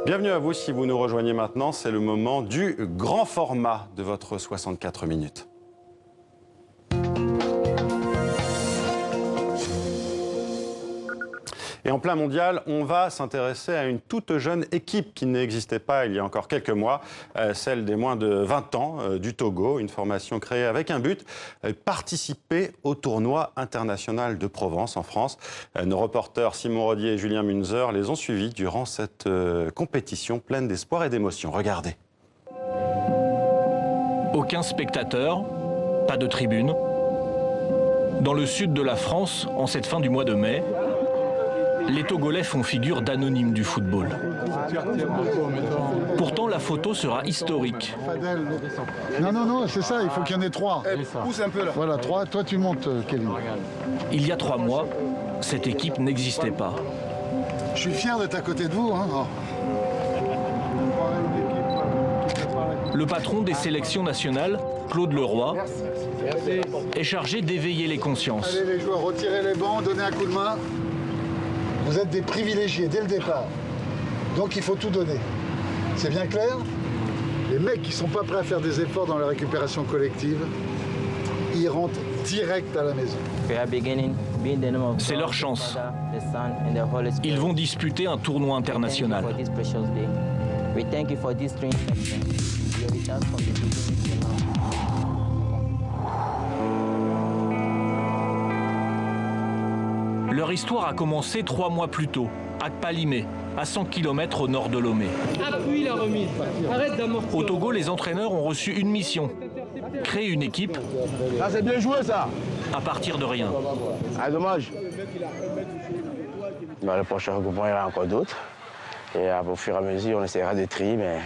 Bienvenue à vous si vous nous rejoignez maintenant, c'est le moment du grand format de votre 64 minutes. Et en plein mondial, on va s'intéresser à une toute jeune équipe qui n'existait pas il y a encore quelques mois, celle des moins de 20 ans du Togo, une formation créée avec un but, participer au tournoi international de Provence en France. Nos reporters Simon Rodier et Julien Munzer les ont suivis durant cette compétition pleine d'espoir et d'émotion. Regardez. Aucun spectateur, pas de tribune. Dans le sud de la France, en cette fin du mois de mai, les Togolais font figure d'anonymes du football. Pourtant, la photo sera historique. Non, c'est ça, il faut qu'il y en ait 3. Pousse un peu là. Voilà, 3. Toi, tu montes, Kevin. Il y a 3 mois, cette équipe n'existait pas. Je suis fier d'être à côté de vous. Hein. Oh. Le patron des sélections nationales, Claude Leroy, est chargé d'éveiller les consciences. Allez les joueurs, retirez les bancs, donnez un coup de main. Vous êtes des privilégiés dès le départ. Donc il faut tout donner. C'est bien clair? Les mecs qui ne sont pas prêts à faire des efforts dans la récupération collective, ils rentrent direct à la maison. C'est leur chance. Ils vont disputer un tournoi international. Leur histoire a commencé 3 mois plus tôt, à Kpalimé, à 100 km au nord de Lomé. Appuie la remise. Arrête d'amortir. Au Togo, les entraîneurs ont reçu une mission, créer une équipe. Là, c'est bien joué, ça. À partir de rien. Ah, dommage. Dans le prochain regroupement, il y en aura encore d'autres. Et au fur et à mesure, on essaiera de trier, mais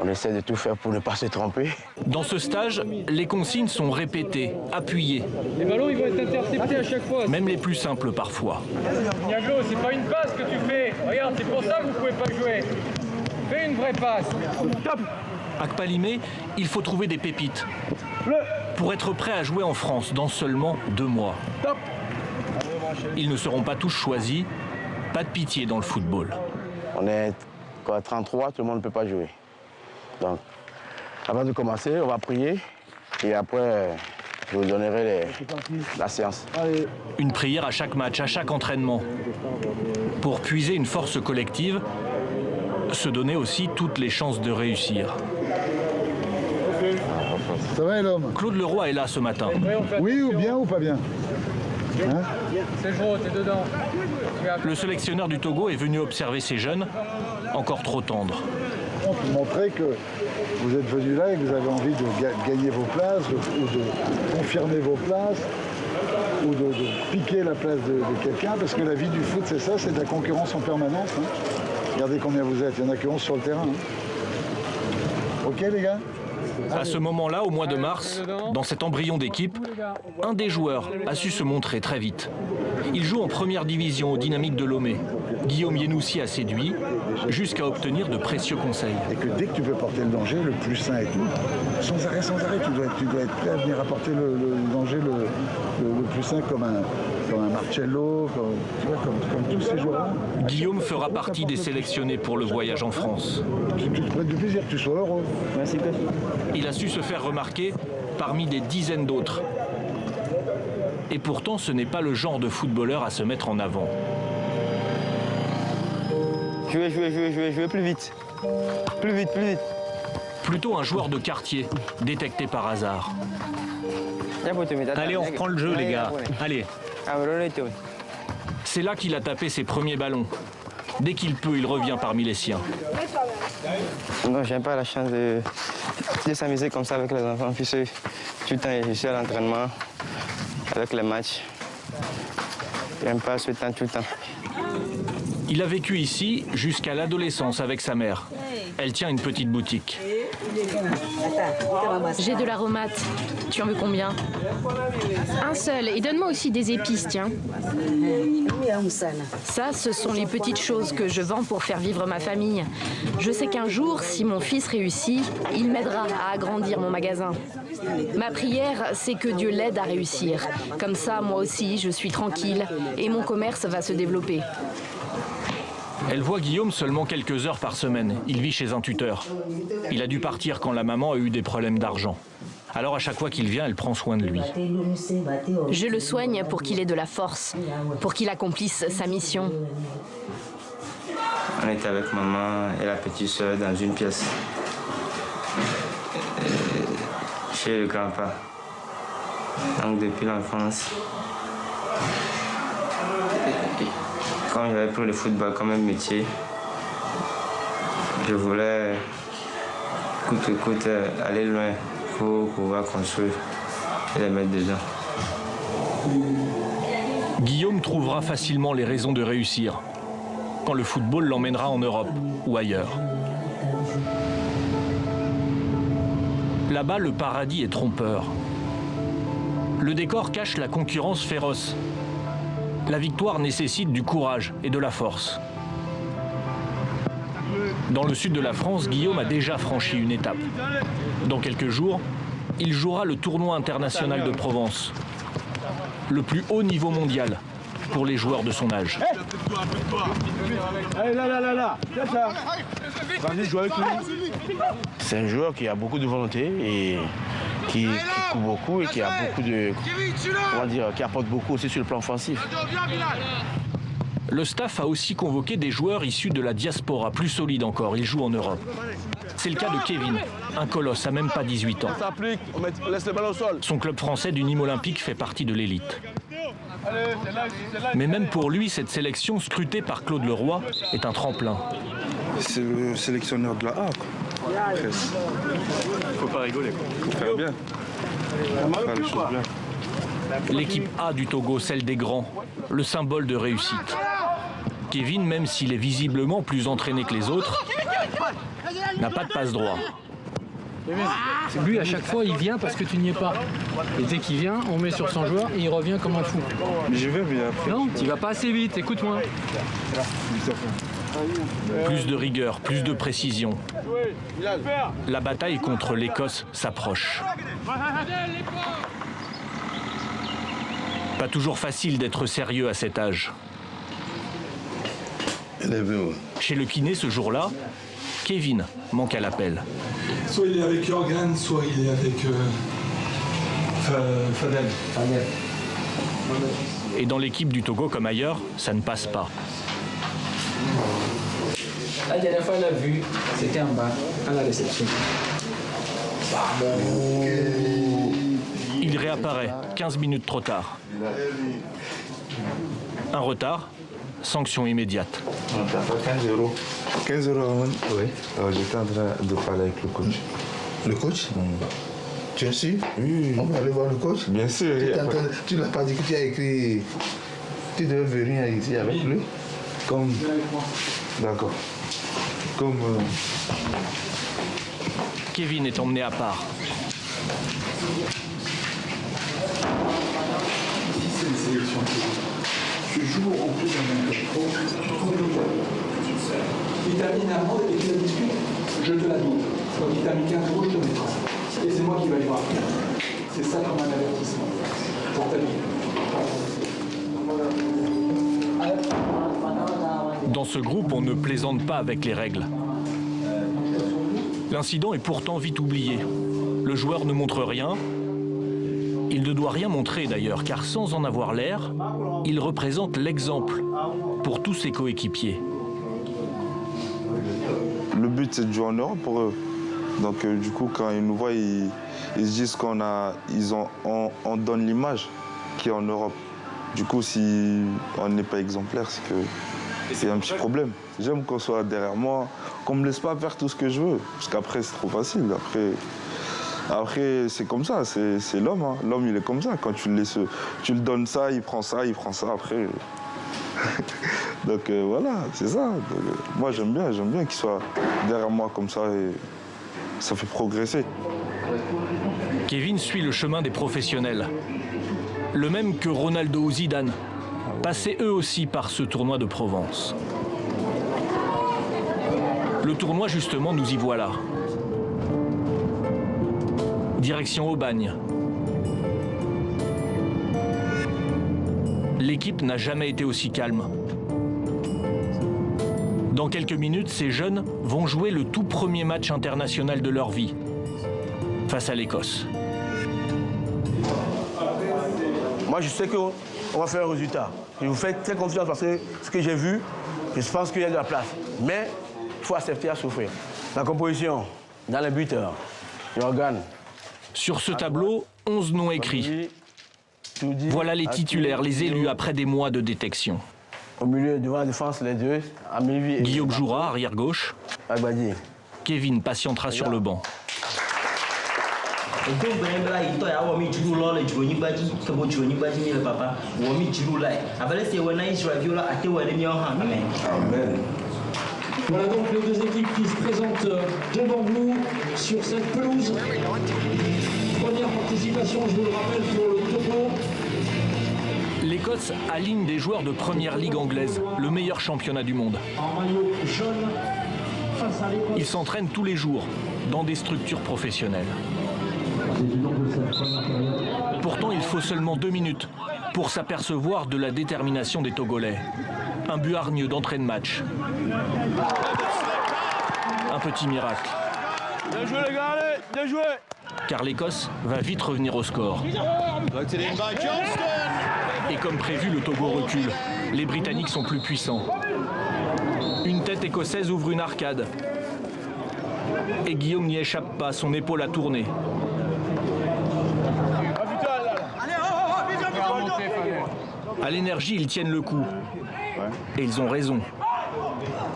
on essaie de tout faire pour ne pas se tromper. Dans ce stage, les consignes sont répétées, appuyées. Les ballons, ils vont être interceptés à chaque fois. Même les plus simples parfois. Niaglo, c'est pas une passe que tu fais. Regarde, c'est pour ça que vous pouvez pas jouer. Fais une vraie passe. Top. À Kpalimé, il faut trouver des pépites. Pour être prêt à jouer en France dans seulement 2 mois. Top. Ils ne seront pas tous choisis. Pas de pitié dans le football. On est à 33, tout le monde ne peut pas jouer. Donc, avant de commencer, on va prier. Et après, je vous donnerai la séance. Une prière à chaque match, à chaque entraînement. Pour puiser une force collective, se donner aussi toutes les chances de réussir. Ça va, l'homme? Claude Leroy est là ce matin. Oui ou bien ou pas bien? Hein? C'est gros, t'es dedans. Le sélectionneur du Togo est venu observer ces jeunes, encore trop tendres. Pour montrer que vous êtes venus là et que vous avez envie de gagner vos places, ou de confirmer vos places, ou de piquer la place de quelqu'un, parce que la vie du foot, c'est ça, c'est de la concurrence en permanence. Hein. Regardez combien vous êtes, il y en a que 11 sur le terrain. Hein. Ok les gars? À ce moment-là, au mois de mars, dans cet embryon d'équipe, un des joueurs a su se montrer très vite. Il joue en première division au Dynamique de Lomé. Guillaume Yenoussi a séduit, jusqu'à obtenir de précieux conseils. Et que dès que tu peux porter le danger, le plus sain et tout, sans arrêt, tu dois être prêt à venir apporter le danger le plus sain comme un Marcello, comme tous ces joueurs-là. Guillaume fera partie des sélectionnés pour le voyage en France. Tu te prêtes du plaisir, que tu sois heureux. Merci. Il a su se faire remarquer parmi des dizaines d'autres. Et pourtant, ce n'est pas le genre de footballeur à se mettre en avant. Jouer plus vite. Plus vite. Plutôt un joueur de quartier, détecté par hasard. Allez, on reprend le jeu, les gars. Allez. C'est là qu'il a tapé ses premiers ballons. Dès qu'il peut, il revient parmi les siens. Non, j'aime pas la chance de s'amuser comme ça avec les enfants, puisque tout le temps je suis à l'entraînement, avec les matchs. J'aime pas ce temps tout le temps. Il a vécu ici jusqu'à l'adolescence avec sa mère. Elle tient une petite boutique. J'ai de l'aromate. Tu en veux combien? Un seul. Et donne-moi aussi des épices, tiens. Ça, ce sont les petites choses que je vends pour faire vivre ma famille. Je sais qu'un jour, si mon fils réussit, il m'aidera à agrandir mon magasin. Ma prière, c'est que Dieu l'aide à réussir. Comme ça, moi aussi, je suis tranquille et mon commerce va se développer. Elle voit Guillaume seulement quelques heures par semaine. Il vit chez un tuteur. Il a dû partir quand la maman a eu des problèmes d'argent. Alors à chaque fois qu'il vient, elle prend soin de lui. Je le soigne pour qu'il ait de la force, pour qu'il accomplisse sa mission. On était avec maman et la petite soeur dans une pièce. Chez le grand-père. Donc depuis l'enfance. Quand j'avais pris le football comme un métier, je voulais coûte que coûte aller loin pour pouvoir construire et les mettre dedans. Guillaume trouvera facilement les raisons de réussir quand le football l'emmènera en Europe ou ailleurs. Là-bas, le paradis est trompeur. Le décor cache la concurrence féroce. La victoire nécessite du courage et de la force. Dans le sud de la France, Guillaume a déjà franchi une étape. Dans quelques jours, il jouera le tournoi international de Provence. Le plus haut niveau mondial pour les joueurs de son âge. Allez, là. Venez jouer avec lui. C'est un joueur qui a beaucoup de volonté et qui court beaucoup et qui a beaucoup de, comment dire, qui apporte beaucoup aussi sur le plan offensif. Le staff a aussi convoqué des joueurs issus de la diaspora, plus solides encore, ils jouent en Europe. C'est le cas de Kevin, un colosse à même pas 18 ans. Son club français du Nîmes Olympique fait partie de l'élite. Mais même pour lui, cette sélection scrutée par Claude Leroy est un tremplin. C'est le sélectionneur de la A. Faut pas rigoler. Faut faire bien. Faire les choses bien. L'équipe A du Togo, celle des grands, le symbole de réussite. Kevin, même s'il est visiblement plus entraîné que les autres, n'a pas de passe-droit. Lui, à chaque fois, il vient parce que tu n'y es pas. Et dès qu'il vient, on met sur son joueur et il revient comme un fou. Mais je vais bien. Non, tu vas pas assez vite, écoute-moi. Plus de rigueur, plus de précision. La bataille contre l'Écosse s'approche. Pas toujours facile d'être sérieux à cet âge. Chez le kiné ce jour-là, Kevin manque à l'appel. Soit il est avec Jorgen, soit il est avec Fadel. Et dans l'équipe du Togo comme ailleurs, ça ne passe pas. La dernière fois, on l'a vu, c'était en bas, à la réception. Il réapparaît 15 minutes trop tard. Un retard, sanction immédiate. On t'a fait 15 €. 15 €, oui. J'étais en train de parler avec le coach. Le coach Tu es sûr? Oui. On va aller voir le coach? Bien sûr. Tu ne l'as pas dit que tu as écrit. Tu devais venir ici avec lui? Comme. D'accord. Comme. Kevin est emmené à part. Ici, c'est une sélection. Tu joues en plus dans un club. Il t'a mis une amende et tu la discutes, je te la donne. Donc il t'a mis 15 €, je te mets 30. Et c'est moi qui vais aller voir. C'est ça comme un avertissement pour ta vie. Dans ce groupe, on ne plaisante pas avec les règles. L'incident est pourtant vite oublié. Le joueur ne montre rien. Il ne doit rien montrer d'ailleurs, car sans en avoir l'air, il représente l'exemple pour tous ses coéquipiers. Le but, c'est de jouer en Europe pour eux. Donc, du coup, quand ils nous voient, ils se disent qu'on on donne l'image qu'il y a en Europe. Du coup, si on n'est pas exemplaire, c'est qu'il y a un petit problème. J'aime qu'on soit derrière moi, qu'on ne me laisse pas faire tout ce que je veux. Parce qu'après, c'est trop facile. Après c'est comme ça, c'est l'homme. Hein. L'homme, il est comme ça. Quand tu le donnes ça, il prend ça après. Donc voilà, c'est ça. Donc, moi, j'aime bien qu'il soit derrière moi comme ça et ça fait progresser. Kevin suit le chemin des professionnels. Le même que Ronaldo ou Zidane, passés eux aussi par ce tournoi de Provence. Le tournoi, justement, nous y voilà. Direction Aubagne. L'équipe n'a jamais été aussi calme. Dans quelques minutes, ces jeunes vont jouer le tout premier match international de leur vie, face à l'Écosse. Moi, je sais qu'on va faire un résultat. Je vous fais très confiance parce que ce que j'ai vu, je pense qu'il y a de la place. Mais il faut accepter à souffrir. La composition, dans les buteurs, Jorgan. Sur ce tableau, 11 noms écrits. Voilà les titulaires, les élus après des mois de détection. Au milieu, devant la défense, les deux. Guillaume jouera, arrière gauche. Kevin patientera sur le banc. Voilà donc les deux équipes qui se présentent devant vous sur cette pelouse. Première participation, je vous le rappelle, pour le Togo. L'Écosse aligne des joueurs de première ligue anglaise, le meilleur championnat du monde. En maillot jaune, face à l'Écosse. Ils s'entraînent tous les jours, dans des structures professionnelles. Pourtant, il faut seulement 2 minutes pour s'apercevoir de la détermination des Togolais. Un but hargneux d'entrée de match. Un petit miracle. Bien joué les gars, allez, bien joué. Car l'Écosse va vite revenir au score. Et comme prévu, le Togo recule. Les Britanniques sont plus puissants. Une tête écossaise ouvre une arcade. Et Guillaume n'y échappe pas, son épaule a tourné. À l'énergie, ils tiennent le coup. Et ils ont raison.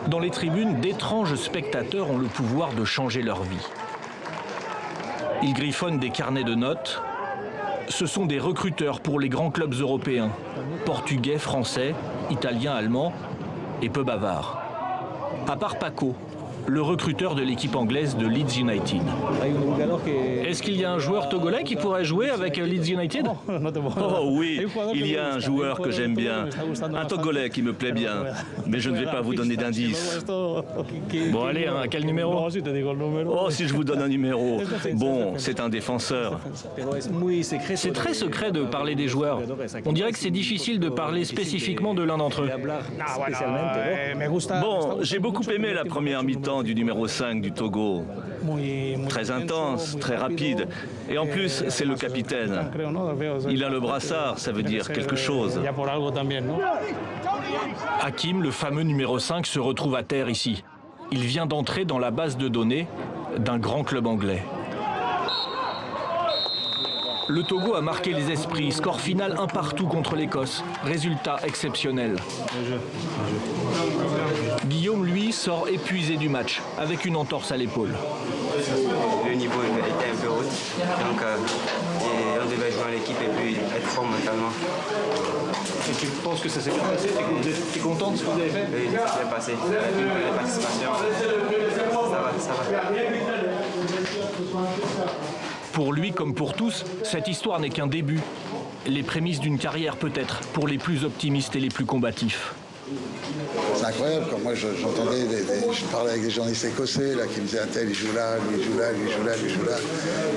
Dans les tribunes, d'étranges spectateurs ont le pouvoir de changer leur vie. Ils griffonnent des carnets de notes. Ce sont des recruteurs pour les grands clubs européens. Portugais, français, italiens, allemands et peu bavards. À part Paco, le recruteur de l'équipe anglaise de Leeds United. Est-ce qu'il y a un joueur togolais qui pourrait jouer avec Leeds United? Oh oui, il y a un joueur que j'aime bien, un Togolais qui me plaît bien, mais je ne vais pas vous donner d'indice. Bon allez, hein, quel numéro? Oh, si je vous donne un numéro. Bon, c'est un défenseur. C'est très secret de parler des joueurs. On dirait que c'est difficile de parler spécifiquement de l'un d'entre eux. Bon, j'ai beaucoup aimé la première mi-temps du numéro 5 du Togo. Très intense, très rapide. Et en plus, c'est le capitaine. Il a le brassard, ça veut dire quelque chose. Hakim, le fameux numéro 5, se retrouve à terre ici. Il vient d'entrer dans la base de données d'un grand club anglais. Le Togo a marqué les esprits. Score final 1 partout contre l'Écosse. Résultat exceptionnel. Guillaume, lui, sort épuisé du match, avec une entorse à l'épaule. Le niveau était un peu haut, donc on devait jouer en équipe et puis être fort mentalement. Et tu penses que ça s'est bien passé? Tu es content de ce que vous avez fait? Oui, ça s'est bien passé. Avec une belle participation, ça va. Pour lui, comme pour tous, cette histoire n'est qu'un début. Les prémices d'une carrière peut-être, pour les plus optimistes et les plus combatifs. C'est incroyable, quand moi j'entendais, je parlais avec des journalistes écossais là, qui me disaient un tel il joue là, lui il joue là, lui il joue là, lui il joue là.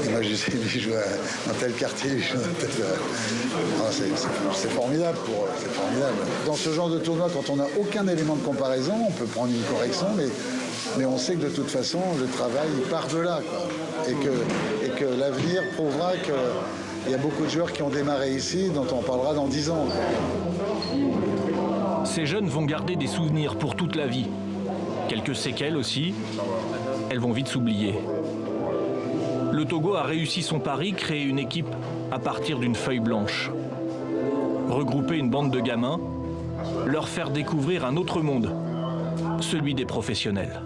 Et moi je disais lui il joue dans tel quartier, lui il joue dans tel... C'est formidable pour eux, c'est formidable. Dans ce genre de tournoi, quand on n'a aucun élément de comparaison, on peut prendre une correction, mais on sait que de toute façon le travail il part de là, quoi. Et que l'avenir prouvera qu'il y a beaucoup de joueurs qui ont démarré ici, dont on parlera dans 10 ans. Ces jeunes vont garder des souvenirs pour toute la vie. Quelques séquelles aussi. Elles vont vite s'oublier. Le Togo a réussi son pari, créer une équipe à partir d'une feuille blanche. Regrouper une bande de gamins, leur faire découvrir un autre monde, celui des professionnels.